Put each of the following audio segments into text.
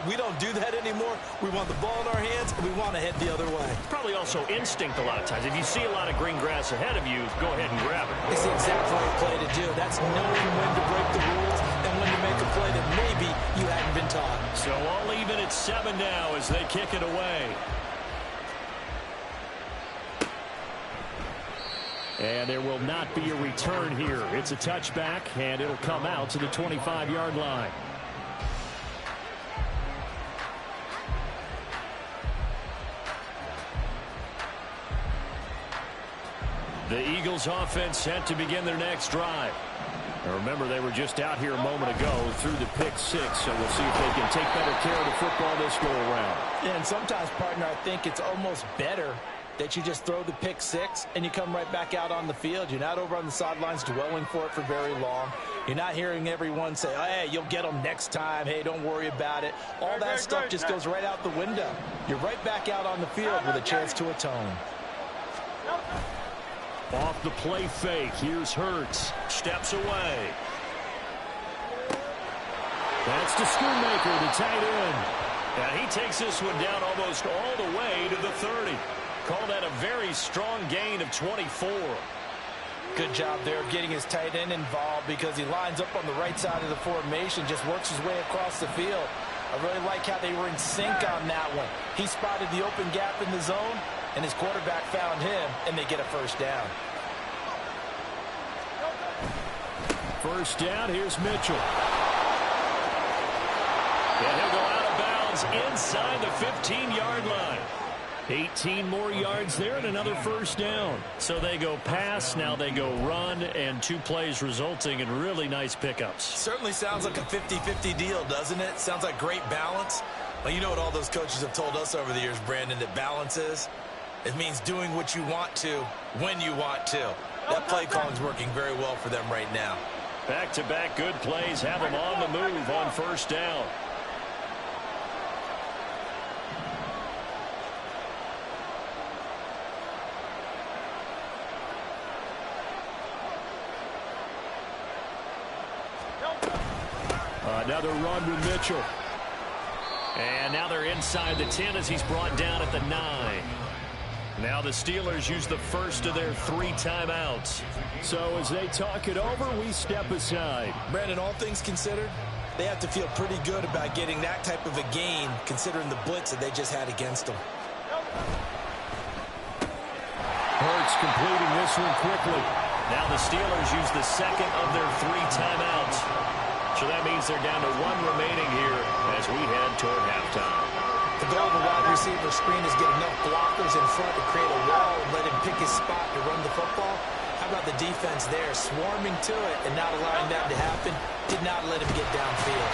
We don't do that anymore. We want the ball in our hands, and we want to head the other way. Probably also instinct a lot of times. If you see a lot of green grass ahead of you, go ahead and grab it. It's the exact right play to do. That's knowing when to break the rules and when to make a play that maybe you hadn't been taught. So all even at 7 now as they kick it away. And there will not be a return here. It's a touchback, and it'll come out to the 25-yard line. The Eagles offense set to begin their next drive. Now remember, they were just out here a moment ago through the pick 6, so we'll see if they can take better care of the football this go around. And sometimes, partner, I think it's almost better that you just throw the pick 6 and you come right back out on the field. You're not over on the sidelines dwelling for it for very long. You're not hearing everyone say, oh, hey, you'll get them next time. Hey, don't worry about it. All that stuff just goes right out the window. You're right back out on the field with a chance to atone. Off the play fake, here's Hurts. Steps away. That's to Schoonmaker, the tight end. And he takes this one down almost all the way to the 30. Call that a very strong gain of 24. Good job there of getting his tight end involved because he lines up on the right side of the formation, just works his way across the field. I really like how they were in sync on that one. He spotted the open gap in the zone, and his quarterback found him, and they get a first down. First down, here's Mitchell. And he'll go out of bounds inside the 15-yard line. 18 more yards there and another first down. So they go pass, now they go run, and 2 plays resulting in really nice pickups. Certainly sounds like a 50-50 deal, doesn't it? Sounds like great balance. Well, you know what all those coaches have told us over the years, Brandon, that balance is? It means doing what you want to when you want to. That play calling is working very well for them right now. Back-to-back good plays have them on the move on first down. Another run with Mitchell. And now they're inside the 10 as he's brought down at the 9. Now the Steelers use the first of their 3 timeouts. So as they talk it over, we step aside. Brandon, all things considered, they have to feel pretty good about getting that type of a gain considering the blitz that they just had against them. Hurts completing this one quickly. Now the Steelers use the second of their 3 timeouts. So that means they're down to 1 remaining here as we head toward halftime. The goal of a wide receiver screen is get enough blockers in front to create a wall and let him pick his spot to run the football. How about the defense there, swarming to it and not allowing that to happen? Did not let him get downfield.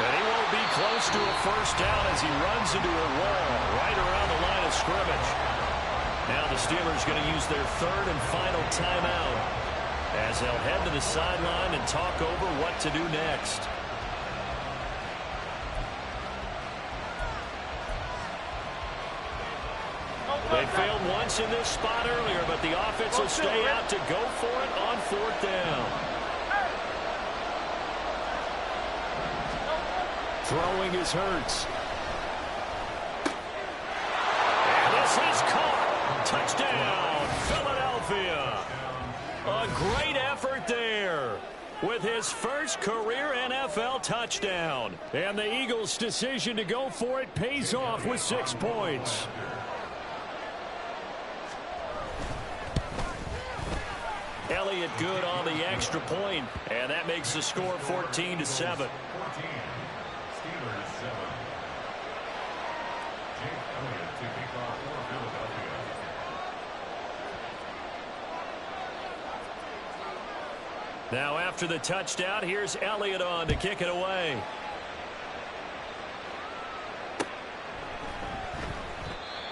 And he won't be close to a first down as he runs into a wall right around the line of scrimmage. Now the Steelers going to use their 3rd and final timeout as they'll head to the sideline and talk over what to do next. They failed once in this spot earlier, but the offense will stay out to go for it on 4th down. Throwing is Hurts. And this is caught. Touchdown, Philadelphia. A great effort there with his first career NFL touchdown. And the Eagles' decision to go for it pays off with 6 points. Elliott good on the extra point, and that makes the score 14-7. Now after the touchdown, here's Elliott on to kick it away.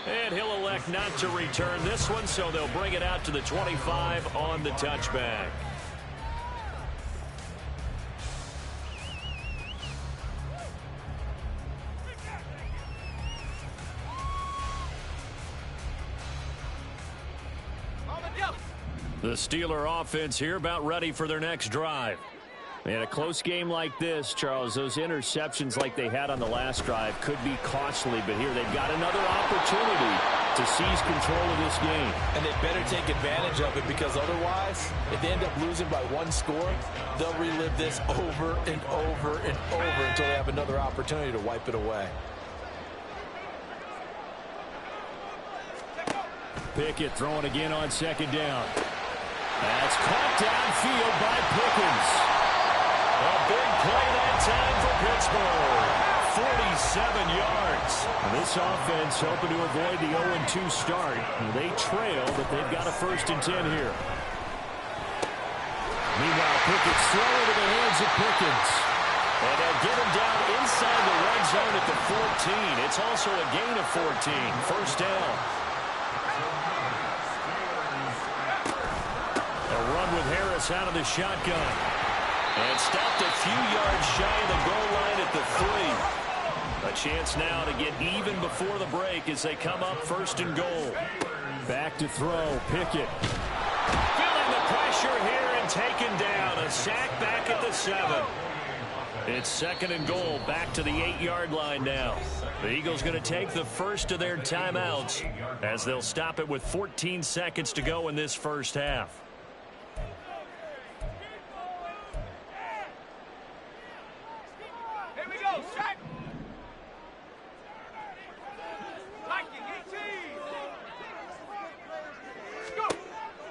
And he'll elect not to return this one, so they'll bring it out to the 25 on the touchback. The Steeler offense here about ready for their next drive. In a close game like this, Charles, those interceptions like they had on the last drive could be costly, but here they've got another opportunity to seize control of this game. And they better take advantage of it, because otherwise, if they end up losing by one score, they'll relive this over and over and over until they have another opportunity to wipe it away. Pickett throwing again on second down. That's caught downfield by Pickens. A big play that time for Pittsburgh. 47 yards. This offense hoping to avoid the 0-2 start. They trail, but they've got a 1st and 10 here. Meanwhile, Pickett's throwing to the hands of Pickens. And they'll get him down inside the red zone at the 14. It's also a gain of 14. 1st down. A run with Harris out of the shotgun. And stopped a few yards shy of the goal line at the 3. A chance now to get even before the break as they come up 1st and goal. Back to throw, Pickett. Feeling the pressure here and taken down. A sack back at the 7. It's 2nd and goal, back to the 8-yard line now. The Eagles going to take the first of their timeouts as they'll stop it with 14 seconds to go in this first half.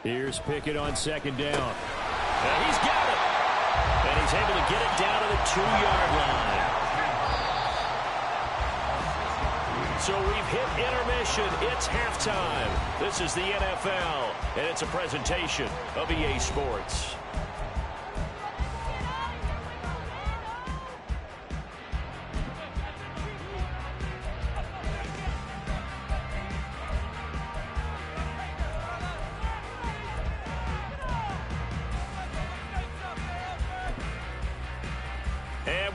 Here's Pickett on 2nd down. And he's got it. And he's able to get it down to the 2-yard line. So we've hit intermission. It's halftime. This is the NFL, and it's a presentation of EA Sports.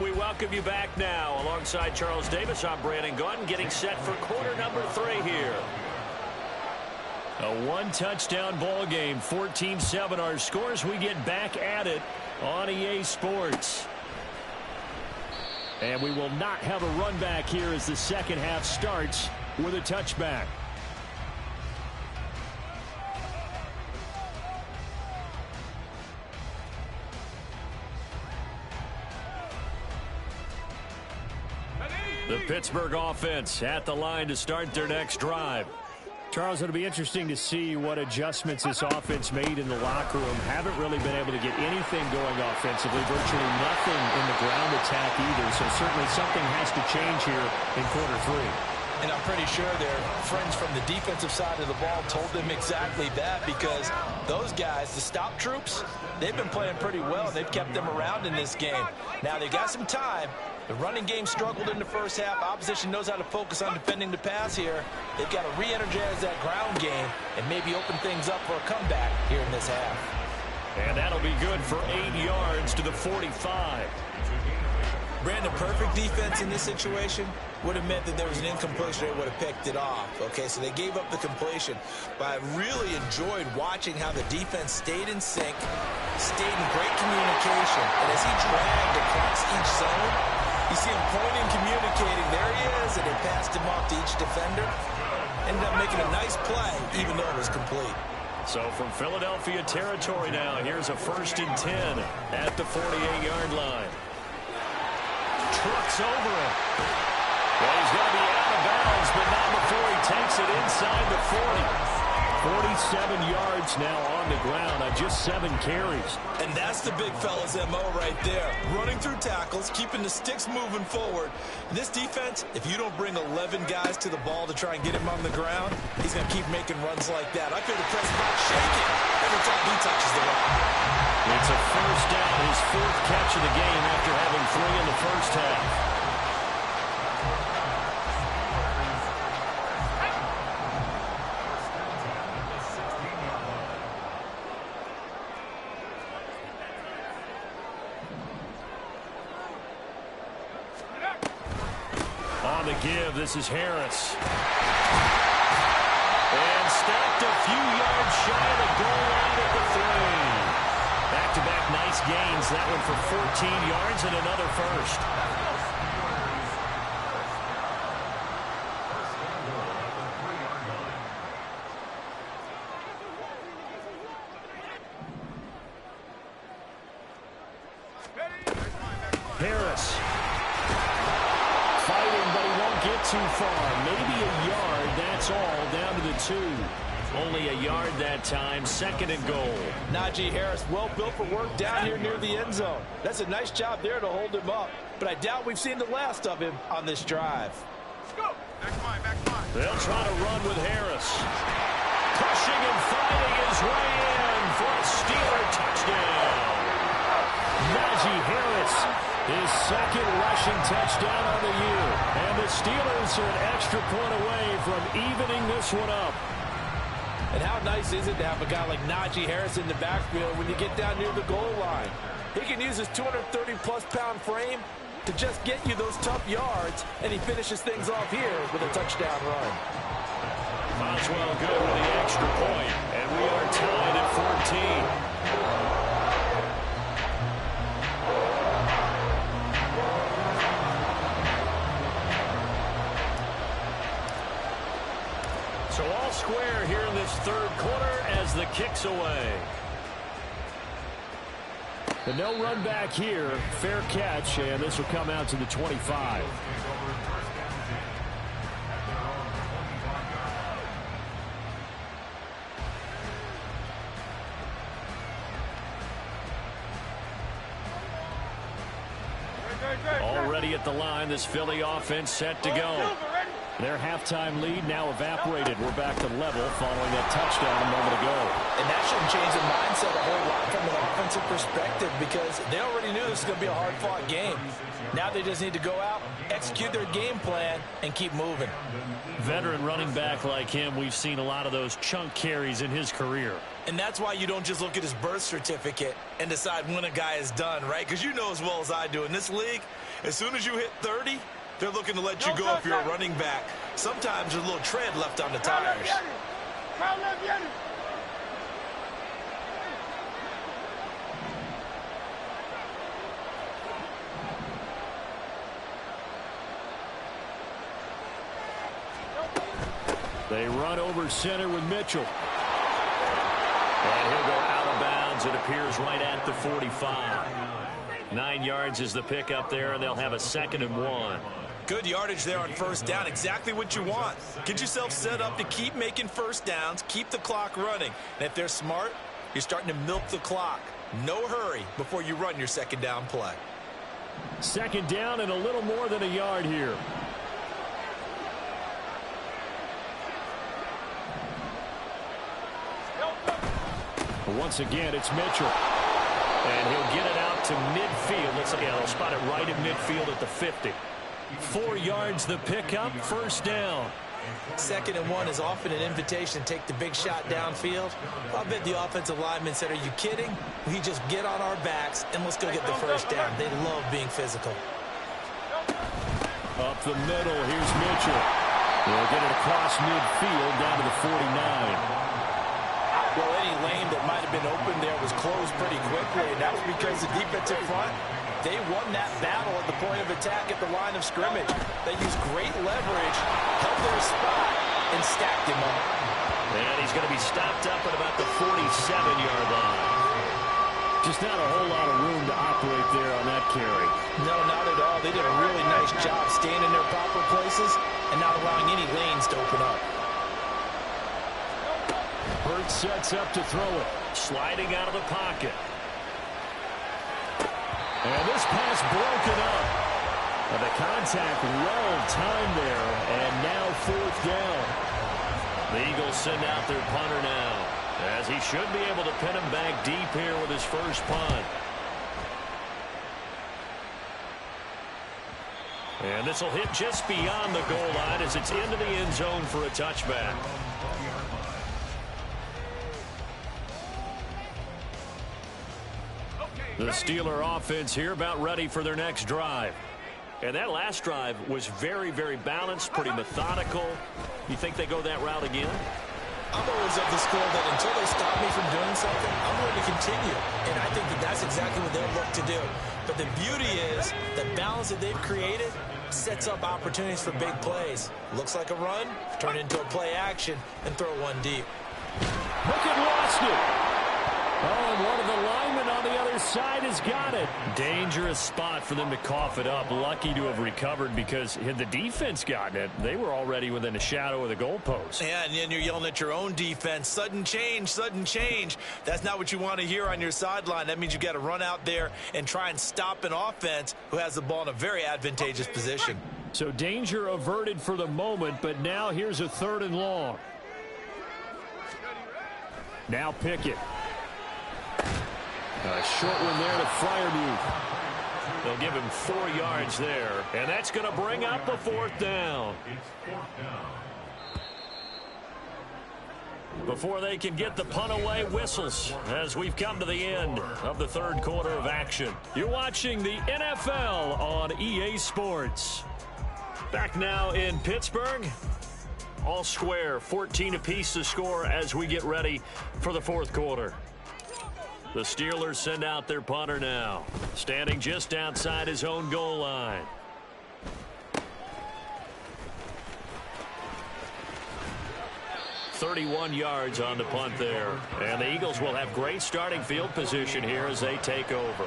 We welcome you back now. Alongside Charles Davis, I'm Brandon Gaudin, getting set for quarter number 3 here. A 1-touchdown ball game, 14-7 our scores. We get back at it on EA Sports. And we will not have a run back here as the second half starts with a touchback. The Pittsburgh offense at the line to start their next drive. Charles, it'll be interesting to see what adjustments this offense made in the locker room. Haven't really been able to get anything going offensively, virtually nothing in the ground attack either. So certainly something has to change here in quarter 3. And I'm pretty sure their friends from the defensive side of the ball told them exactly that, because those guys, the stop troops, they've been playing pretty well. They've kept them around in this game. Now, they got some time. The running game struggled in the first half. Opposition knows how to focus on defending the pass here. They've got to re-energize that ground game and maybe open things up for a comeback here in this half. And that'll be good for 8 yards to the 45. Brandon, perfect defense in this situation would have meant that there was an incompletion. They would have picked it off. Okay, so they gave up the completion. But I really enjoyed watching how the defense stayed in sync, stayed in great communication. And as he dragged across each zone, you see him pointing, communicating. There he is, and they passed him off to each defender. Ended up making a nice play, even though it was complete. So from Philadelphia territory now, here's a 1st and 10 at the 48-yard line. Trucks over him. Well, he's going to be out of bounds, but not before he takes it inside the 40. 47 yards now on the ground on just 7 carries. And that's the big fella's MO right there. Running through tackles, keeping the sticks moving forward. This defense, if you don't bring 11 guys to the ball to try and get him on the ground, he's going to keep making runs like that. I feel the press box shaking every time he touches the rock. It's a 1st down, his 4th catch of the game after having 3 in the first half. On the give, this is Harris. And stopped a few yards shy of the goal line at the 3. Back back-to-back nice gains. That one for 14 yards and another first. Harris. Fighting, but he won't get too far. Maybe a yard, that's all, down to the 2. Only a yard that time, 2nd and goal. Najee Harris, well built for work down here near the end zone. That's a nice job there to hold him up. But I doubt we've seen the last of him on this drive. Let's go. Back mine. They'll try to run with Harris. Pushing and fighting his way in for a Steeler touchdown. Najee Harris, his 2nd rushing touchdown on the year. And the Steelers are an extra point away from evening this one up. And how nice is it to have a guy like Najee Harris in the backfield when you get down near the goal line? He can use his 230-plus pound frame to just get you those tough yards, and he finishes things off here with a touchdown run. Boswell good with the extra point, and we are tied at 14. So all square here in this 3rd quarter as the kick's away. But no run back here. Fair catch, and this will come out to the 25. Already at the line, this Philly offense set to go. Their halftime lead now evaporated. We're back to level following that touchdown a moment ago. And that shouldn't change the mindset a whole lot from an offensive perspective because they already knew this was going to be a hard-fought game. Now they just need to go out, execute their game plan, and keep moving. Veteran running back like him, we've seen a lot of those chunk carries in his career. And that's why you don't just look at his birth certificate and decide when a guy is done, right? Because you know as well as I do, in this league, as soon as you hit 30, they're looking to let you go if you're a running back. Sometimes there's a little tread left on the tires. They run over center with Mitchell. And he'll go out of bounds. It appears right at the 45. 9 yards is the pickup there, and they'll have a 2nd and 1. Good yardage there on first down. Exactly what you want. Get yourself set up to keep making first downs, keep the clock running. And if they're smart, you're starting to milk the clock. No hurry before you run your 2nd down play. 2nd down and a little more than a yard here. Once again, it's Mitchell. And he'll get it out to midfield. Let's see, they'll spot it right at midfield at the 50. 4 yards the pickup, first down. 2nd and 1 is often an invitation to take the big shot downfield. I bet the offensive linemen said, are you kidding? We just get on our backs and let's go get the first down. They love being physical. Up the middle, here's Mitchell. They'll get it across midfield down to the 49. Well, any lane that might have been open there was closed pretty quickly, and that was because the defensive front, they won that battle at the point of attack at the line of scrimmage. They used great leverage, held their spot, and stacked him up. And he's going to be stopped up at about the 47-yard line. Just not a whole lot of room to operate there on that carry. No, not at all. They did a really nice job staying in their proper places and not allowing any lanes to open up. Hurts sets up to throw it. Sliding out of the pocket. And this pass broken up. And the contact well timed there. And now 4th down. The Eagles send out their punter now, as he should be able to pin him back deep here with his first punt. And this will hit just beyond the goal line as it's into the end zone for a touchback. The Steeler offense here about ready for their next drive. And that last drive was very, very balanced, pretty methodical. You think they go that route again? I'm always of the school that until they stop me from doing something, I'm going to continue. And I think that that's exactly what they'll look to do. But the beauty is the balance that they've created sets up opportunities for big plays. Looks like a run, turn it into a play action, and throw one deep. Pickett lost it. Oh, and one of the linemen on the other side has got it. Dangerous spot for them to cough it up. Lucky to have recovered because had the defense gotten it, they were already within a shadow of the goalpost. Yeah, and then you're yelling at your own defense. Sudden change, sudden change. That's not what you want to hear on your sideline. That means you've got to run out there and try and stop an offense who has the ball in a very advantageous position. So danger averted for the moment, but now here's a 3rd and long. Now Pickett. A short one there to Freiermuth. They'll give him 4 yards there, and that's going to bring up a 4th down. Before they can get the punt away, whistles as we've come to the end of the 3rd quarter of action. You're watching the NFL on EA Sports. Back now in Pittsburgh. All square, 14 apiece to score as we get ready for the 4th quarter. The Steelers send out their punter now, standing just outside his own goal line. .31 yards on the punt there. And the Eagles will have great starting field position here as they take over.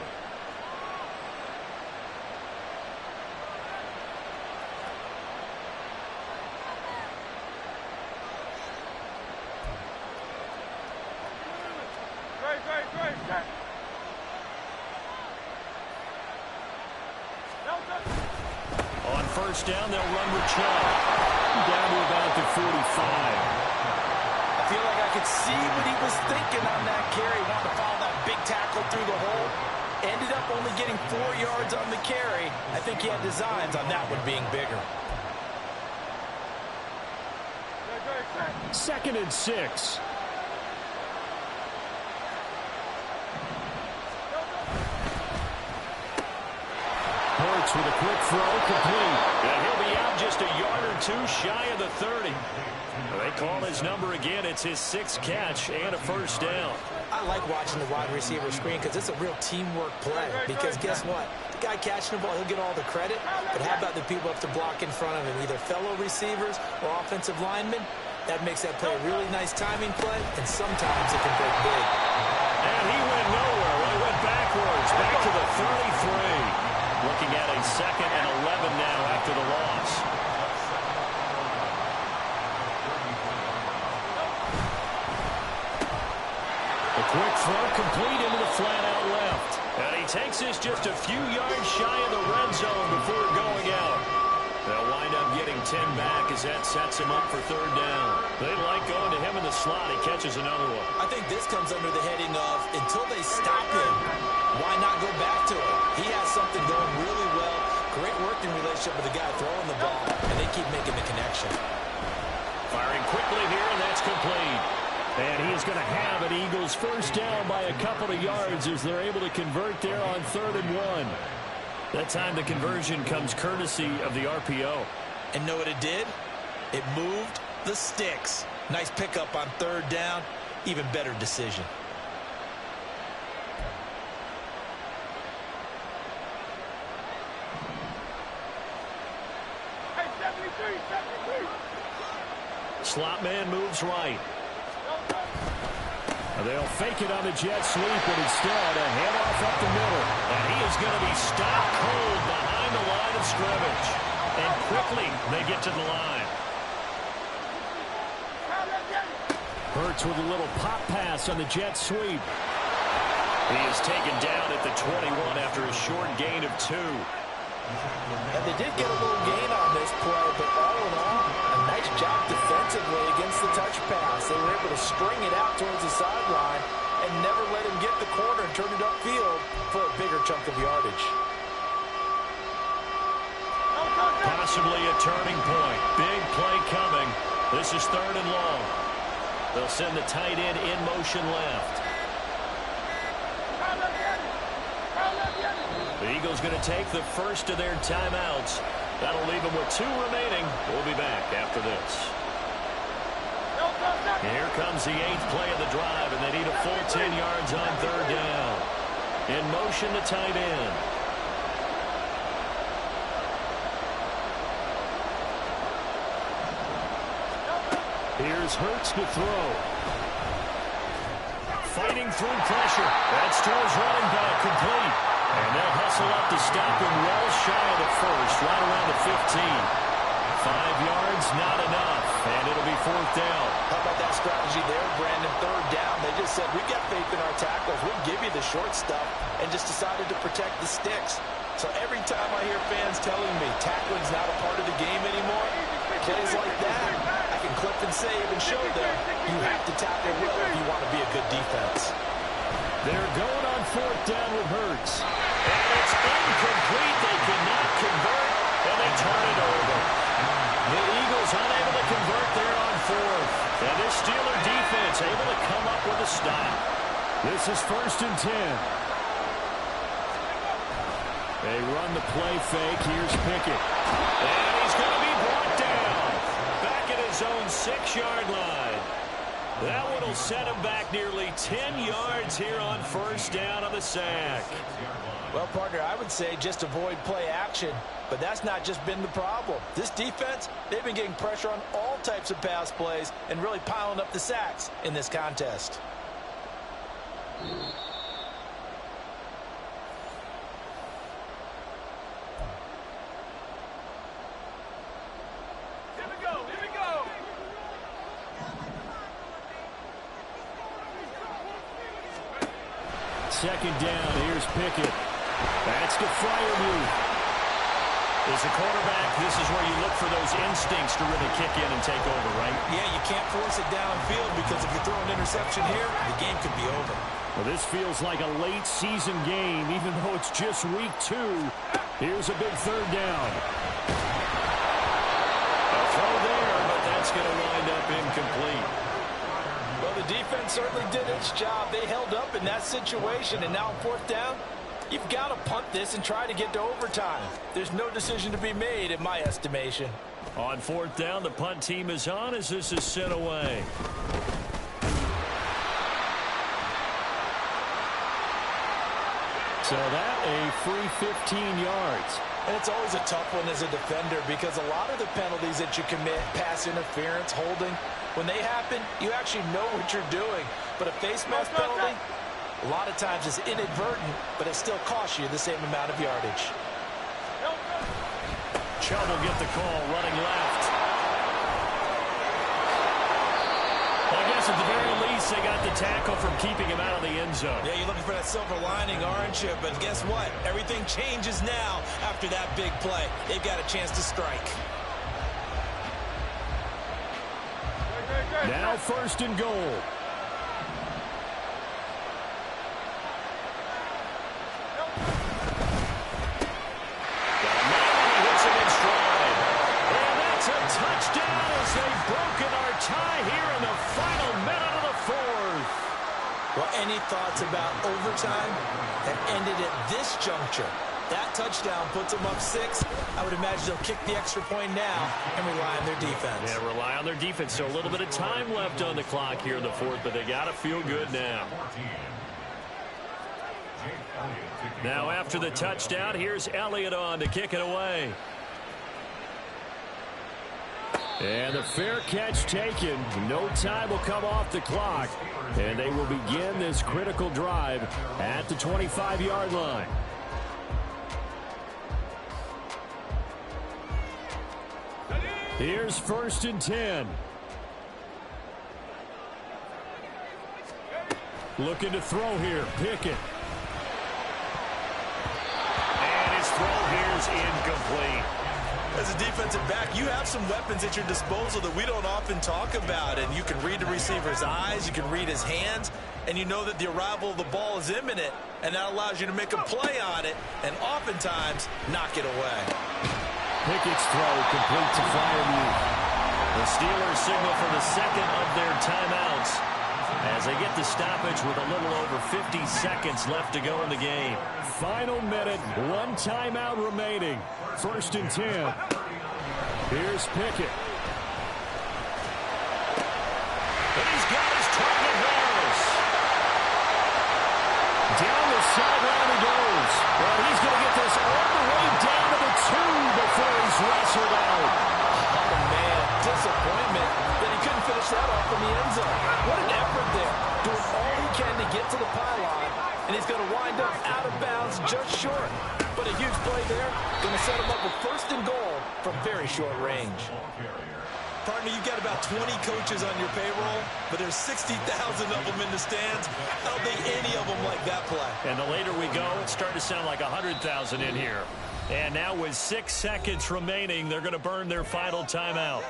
On 1st down, they'll run with Chubb. Down to about the 45. I feel like I could see what he was thinking on that carry. Wanted to follow that big tackle through the hole. Ended up only getting 4 yards on the carry. I think he had designs on that one being bigger. 2nd and 6. Hurts with a quick throw, complete. And he'll be out just a yard or 2 shy of the 30. They call his number again. It's his 6th catch and a 1st down. I like watching the wide receiver screen because it's a real teamwork play. Because guess what? The guy catching the ball, he'll get all the credit. But how about the people up to block in front of him, either fellow receivers or offensive linemen? That makes that play a really nice timing play, and sometimes it can break big. And he went nowhere. Well, he went backwards, back to the 33. Looking at a 2nd and 11 now after the loss. A quick throw complete into the flat out left. And he takes this just a few yards shy of the red zone before going out. They'll wind up getting 10 back as that sets him up for 3rd down. They like going to him in the slot. He catches another one. I think this comes under the heading of until they stop him, why not go back to him? He has something going really well. Great working relationship with the guy throwing the ball, and they keep making the connection. Firing quickly here, and that's complete. And he is going to have an Eagles 1st down by a couple of yards as they're able to convert there on 3rd and 1. That time the conversion comes courtesy of the RPO. And know what it did? It moved the sticks. Nice pickup on 3rd down. Even better decision. Hey, 73. Slot man moves right. They'll fake it on the jet sweep, but instead a handoff up the middle. And he is going to be stopped cold behind the line of scrimmage. And quickly they get to the line. Hurts with a little pop pass on the jet sweep. He is taken down at the 21 after a short gain of 2. And they did get a little gain on this play, but all in all, a nice job defensively against the touch pass. They were able to string it out towards the sideline and never let him get the corner and turn it upfield for a bigger chunk of yardage. Possibly a turning point. Big play coming. This is 3rd and long. They'll send the tight end in motion left. The Eagles going to take the first of their timeouts. That'll leave them with 2 remaining. We'll be back after this. Here comes the 8th play of the drive, and they need a full 10 yards on 3rd down. In motion, the tight end. Here's Hurts to throw. Fighting through pressure. That's to his running back, complete. And they'll hustle up to stop him well shy of the first, right around the 15. 5 yards, not enough, and it'll be 4th down. How about that strategy there, Brandon? 3rd down. They just said, we got faith in our tackles. We'll give you the short stuff, and just decided to protect the sticks. So every time I hear fans telling me tackling's not a part of the game anymore, plays like that, I can clip and save and show them you have to tackle well if you want to be a good defense. They're going on 4th down with Hurts. And it's incomplete. They cannot convert, and they turn it over. The Eagles unable to convert there on 4th. And this Steeler defense able to come up with a stop. This is 1st and 10. They run the play fake. Here's Pickett. And he's going to be brought down. Back at his own 6-yard line. That one will set him back nearly 10 yards here on 1st down on the sack. Well, partner, I would say just avoid play action, but that's not just been the problem. This defense, they've been getting pressure on all types of pass plays and really piling up the sacks in this contest. Second down, here's Pickett. That's to Freiermuth. As a quarterback, this is where you look for those instincts to really kick in and take over, right? Yeah, you can't force it downfield because if you throw an interception here, the game could be over. Well, this feels like a late season game, even though it's just week 2. Here's a big 3rd down. A throw there, but that's going to wind up incomplete. Well, the defense certainly did its job. They held up in that situation, and now on 4th down, you've got to punt this and try to get to overtime. There's no decision to be made, in my estimation. On 4th down, the punt team is on as this is sent away. So that a free 15 yards. And it's always a tough one as a defender because a lot of the penalties that you commit, pass interference, holding, when they happen, you actually know what you're doing. But a face mask penalty, a lot of times it's inadvertent, but it still costs you the same amount of yardage. Chubb will get the call, running left. Well, I guess at the very least, they got the tackle from keeping him out of the end zone. Yeah, you're looking for that silver lining, aren't you? But guess what? Everything changes now after that big play. They've got a chance to strike. Now 1st and goal. Touchdown as they've broken our tie here in the final minute of the 4th. Well, any thoughts about overtime that ended at this juncture? That touchdown puts them up 6. I would imagine they'll kick the extra point now and rely on their defense. Yeah, rely on their defense. So a little bit of time left on the clock here in the 4th, but they got to feel good now. Now after the touchdown, here's Elliott on to kick it away. And the fair catch taken. No time will come off the clock. And they will begin this critical drive at the 25-yard line. Here's 1st and 10. Looking to throw here. Pickett. And his throw here is incomplete. As a defensive back, you have some weapons at your disposal that we don't often talk about. And you can read the receiver's eyes, you can read his hands, and you know that the arrival of the ball is imminent, and that allows you to make a play on it and oftentimes knock it away. Pickett's throw complete to Freiermuth. The Steelers signal for the second of their timeouts as they get the stoppage with a little over 50 seconds left to go in the game. Final minute, 1 timeout remaining. 1st and 10. Here's Pickett. disappointment that he couldn't finish that off in the end zone. What an effort there. Doing all he can to get to the pylon, and he's going to wind up out of bounds just short. But a huge play there, going to set him up with first and goal from very short range. Partner, you've got about 20 coaches on your payroll, but there's 60,000 of them in the stands. I don't think any of them like that play. And the later we go, it's starting to sound like 100,000 in here. And now with 6 seconds remaining, they're going to burn their final timeout.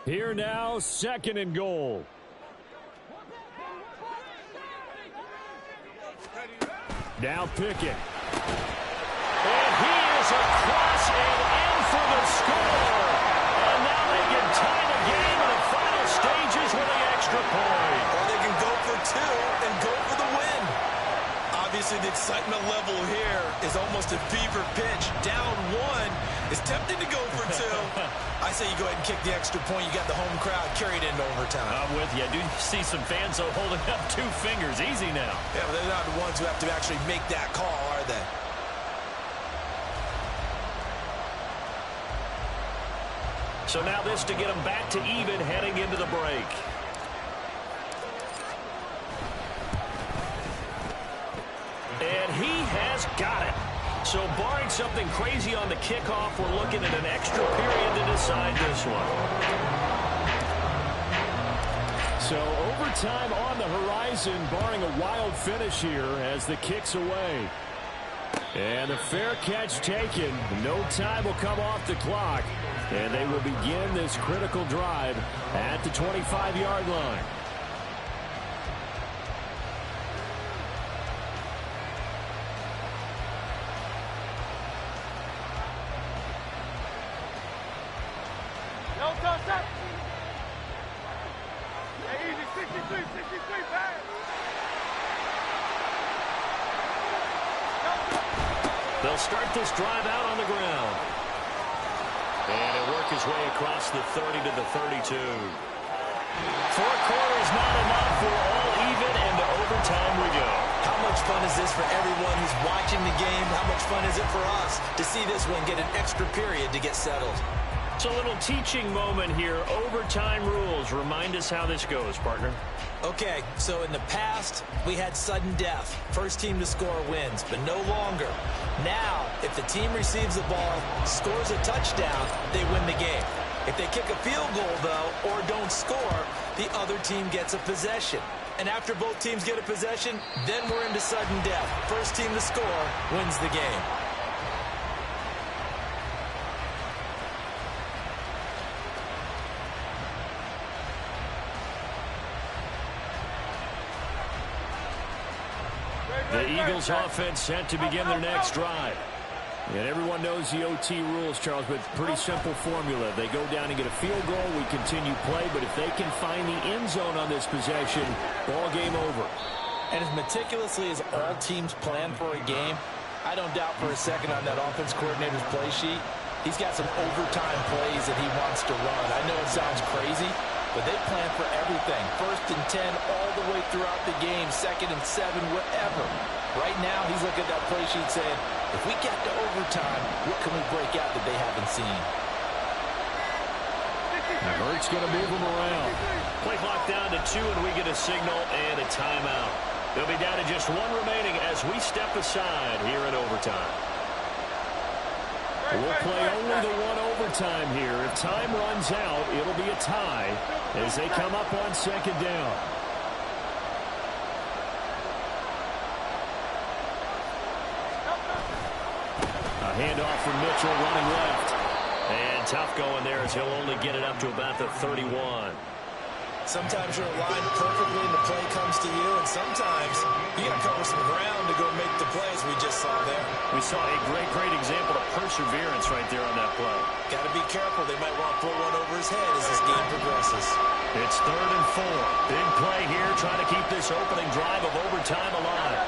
Here now, second and goal. Now Pickett. And he is across and in for the score. And now they can tie the game in the final stages with the extra point. Or they can go for two and go for the win. Obviously, the excitement level here is almost a fever pitch. Down one is tempting to go for two. I say you go ahead and kick the extra point. You got the home crowd carried into overtime. I'm with you. I do see some fans holding up 2 fingers. Easy now. Yeah, but they're not the ones who have to actually make that call, are they? So now this to get them back to even heading into the break. And he has got it. So barring something crazy on the kickoff, we're looking at an extra period to decide this one. So overtime on the horizon, barring a wild finish here as the kick's away. And the fair catch taken. No time will come off the clock. And they will begin this critical drive at the 25-yard line. They'll start this drive out on the ground. And it'll work his way across the 30 to the 32. 4 quarters not enough. We're all even, and to overtime we go. How much fun is this for everyone who's watching the game? How much fun is it for us to see this one get an extra period to get settled? It's a little teaching moment here. Overtime rules. Remind us how this goes, partner. Okay, so in the past, we had sudden death. First team to score wins, but no longer. Now, if the team receives the ball, scores a touchdown, they win the game. If they kick a field goal, though, or don't score, the other team gets a possession. And after both teams get a possession, then we're into sudden death. First team to score wins the game. The Eagles offense set to begin their next drive. And everyone knows the OT rules, Charles, but pretty simple formula. They go down and get a field goal, we continue play, but if they can find the end zone on this possession, ball game over. And as meticulously as all teams plan for a game, I don't doubt for a second on that offense coordinator's play sheet, he's got some overtime plays that he wants to run. I know it sounds crazy, but they plan for everything. 1st and 10 all the way throughout the game, 2nd and 7, whatever. Right now, he's looking at that play sheet saying, if we get to overtime, what can we break out that they haven't seen? Now Hurts going to move him around. Play clock down to 2, and we get a signal and a timeout. They'll be down to just 1 remaining as we step aside here in overtime. We'll play only the 1 overtime here. If time runs out, it'll be a tie as they come up on 2nd down. A handoff from Mitchell running left. And tough going there as he'll only get it up to about the 31. Sometimes you're aligned perfectly and the play comes to you, and sometimes you got to cover some ground to go make the plays we just saw there. We saw a great example of perseverance right there on that play. Got to be careful. They might want to throw one over his head as this game progresses. It's 3rd and 4. Big play here, trying to keep this opening drive of overtime alive.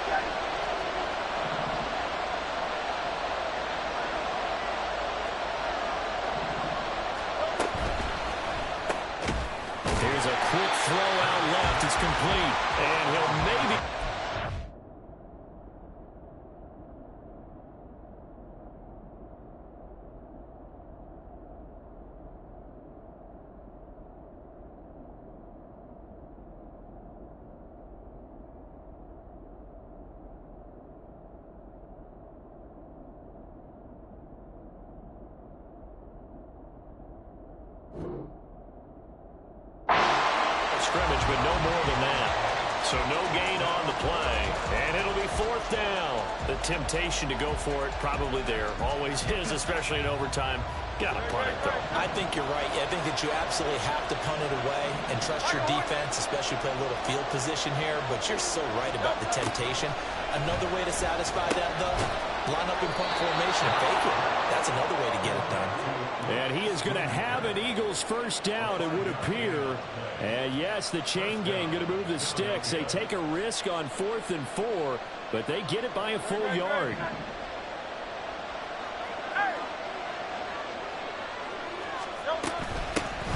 is a quick throw out left. It's complete. And he'll maybe... scrimmage, but no more than that. So no gain on the play, and it'll be fourth down. The temptation to go for it probably there. Always is, especially in overtime. Got to punt it, though. I think you're right. I think that you absolutely have to punt it away and trust your defense, especially play a little field position here. But you're so right about the temptation. Another way to satisfy that, though, line up in punt formation and fake it. That's another way to get it done. And he is going to have an Eagles first down, it would appear. And yes, the chain gang going to move the sticks. They take a risk on 4th and 4, but they get it by a full yard.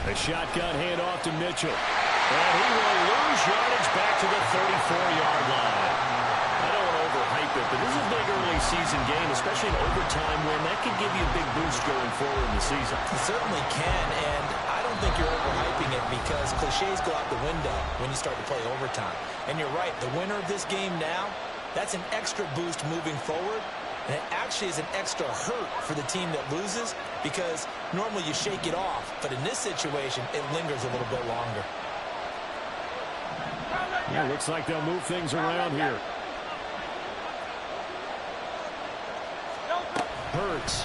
A shotgun handoff to Mitchell. And he will lose yardage back to the 34-yard line. I don't want to overhype it, but this is a big early season game, especially in overtime win. That could give you a big boost going forward in the season. It certainly can, and I don't think you're overhyping it because cliches go out the window when you start to play overtime. And you're right, the winner of this game now, that's an extra boost moving forward. And it actually is an extra hurt for the team that loses because normally you shake it off. But in this situation, it lingers a little bit longer. Yeah, looks like they'll move things around here. Hurts.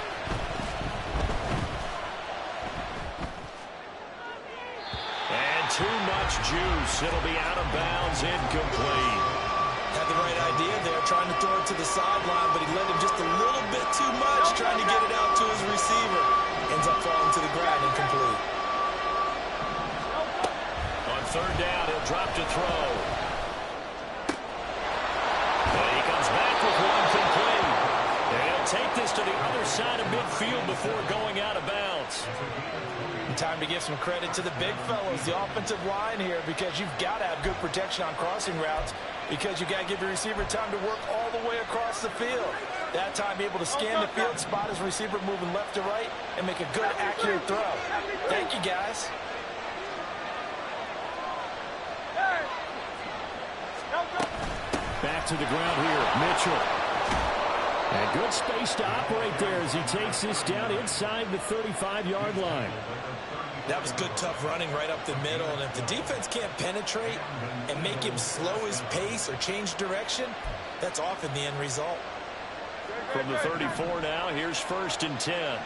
And too much juice. It'll be out of bounds, incomplete. Had the right idea there, trying to throw it to the sideline, but he let him just a little bit too much, trying to get it out to his receiver. Ends up falling to the ground, incomplete. On third down, he'll drop to throw. And he comes back with one complete. And he'll take this to the other side of midfield before going out of bounds. Time to give some credit to the big fellows, the offensive line here, because you've got to have good protection on crossing routes because you've got to give your receiver time to work all the way across the field. That time able to scan the field, spot his receiver moving left to right, and make a good, accurate throw. Thank you, guys. Back to the ground here, Mitchell. And good space to operate there as he takes this down inside the 35-yard line. That was good, tough running right up the middle. And if the defense can't penetrate and make him slow his pace or change direction, that's often the end result. From the 34 now, here's 1st and 10.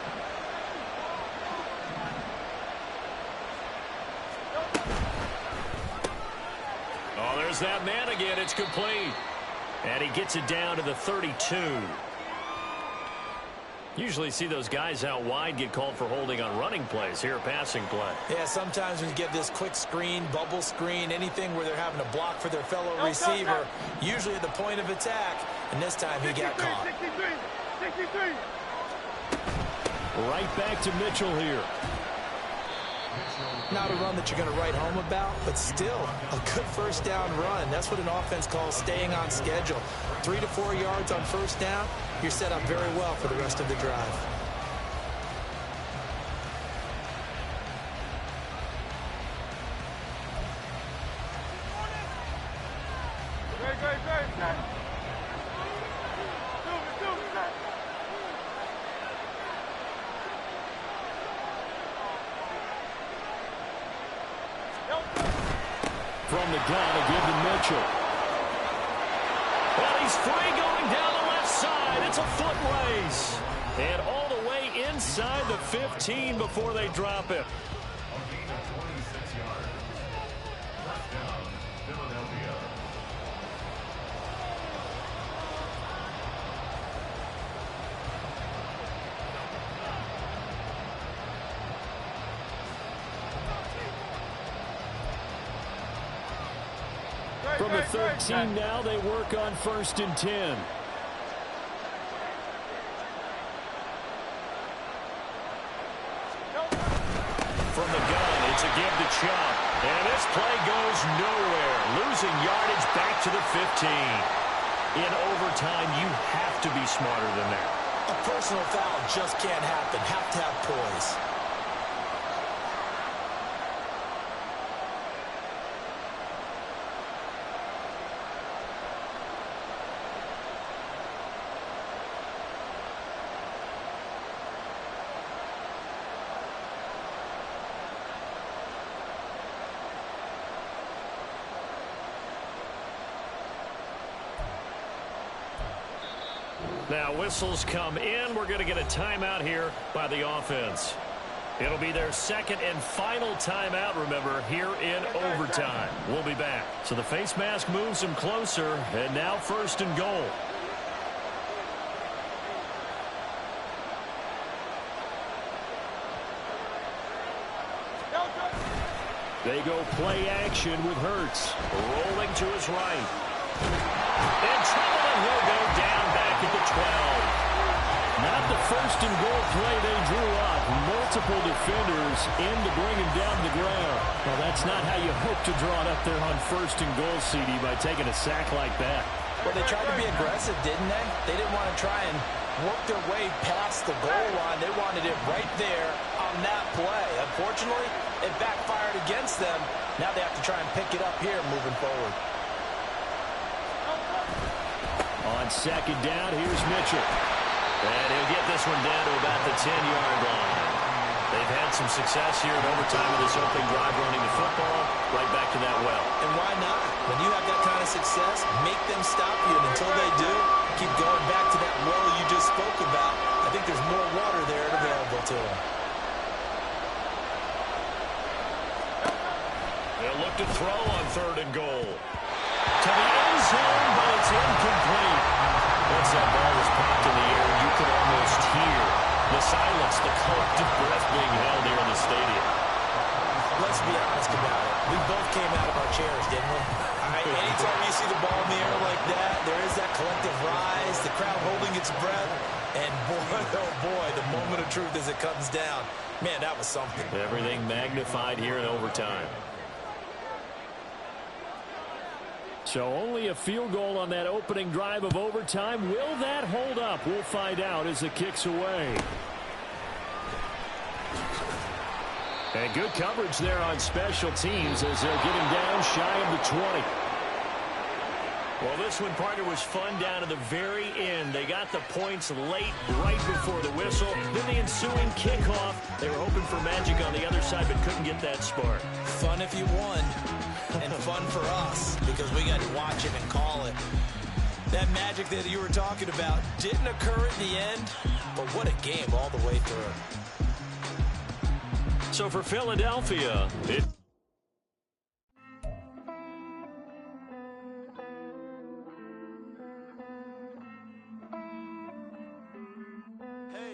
Oh, there's that man again. It's complete. And he gets it down to the 32. Usually see those guys out wide get called for holding on running plays. Here, a passing play. Yeah, sometimes when you get this quick screen, bubble screen, anything where they're having to block for their fellow receiver, usually at the point of attack, and this time he got caught. 63. Right back to Mitchell here. Not a run that you're going to write home about, but still a good first down run. That's what an offense calls staying on schedule. 3 to 4 yards on first down, you're set up very well for the rest of the drive. From the gun, again to Mitchell. Well, he's free going down the left side. It's a foot race. And all the way inside the 15 before they drop it. From the 13 now, they work on 1st and 10. From the gun, It's a give to Chubb. And this play goes nowhere. Losing yardage back to the 15. In overtime, you have to be smarter than that. A personal foul just can't happen. Have to have poise. Now whistles come in. We're going to get a timeout here by the offense. It'll be their second and final timeout, remember, here in overtime. We'll be back. So the face mask moves them closer, and now first and goal. They go play action with Hurts. Rolling to his right. In trouble, and he'll go down back at the 12. Not the first and goal play they drew up. Multiple defenders in to bring him down to the ground. Well, that's not how you hope to draw it up there on first and goal, CD, by taking a sack like that. Well, they tried to be aggressive, didn't they? They didn't want to try and work their way past the goal line. They wanted it right there on that play. Unfortunately, it backfired against them. Now they have to try and pick it up here moving forward. On second down, here's Mitchell. And he'll get this one down to about the 10-yard line. They've had some success here in overtime with this opening drive running the football right back to that well. And why not? When you have that kind of success, make them stop you. And until they do, keep going back to that well you just spoke about. I think there's more water there available to them. They'll look to throw on third and goal. To the end zone, but it's incomplete. Once that ball was popped in the air, you could almost hear the silence, the collective breath being held here in the stadium. Let's be honest about it. We both came out of our chairs, didn't we? Anytime you see the ball in the air like that, there is that collective rise, the crowd holding its breath, and boy, oh boy, the moment of truth as it comes down. Man, that was something. Everything magnified here in overtime. So only a field goal on that opening drive of overtime. Will that hold up? We'll find out as it kicks away. And good coverage there on special teams as they'll get him down shy of the 20. Well, this one, partner, was fun down to the very end. They got the points late, right before the whistle. Then the ensuing kickoff. They were hoping for magic on the other side, but couldn't get that spark. Fun if you won, and fun for us because we got to watch it and call it. That magic that you were talking about didn't occur at the end, but what a game all the way through. So for Philadelphia, it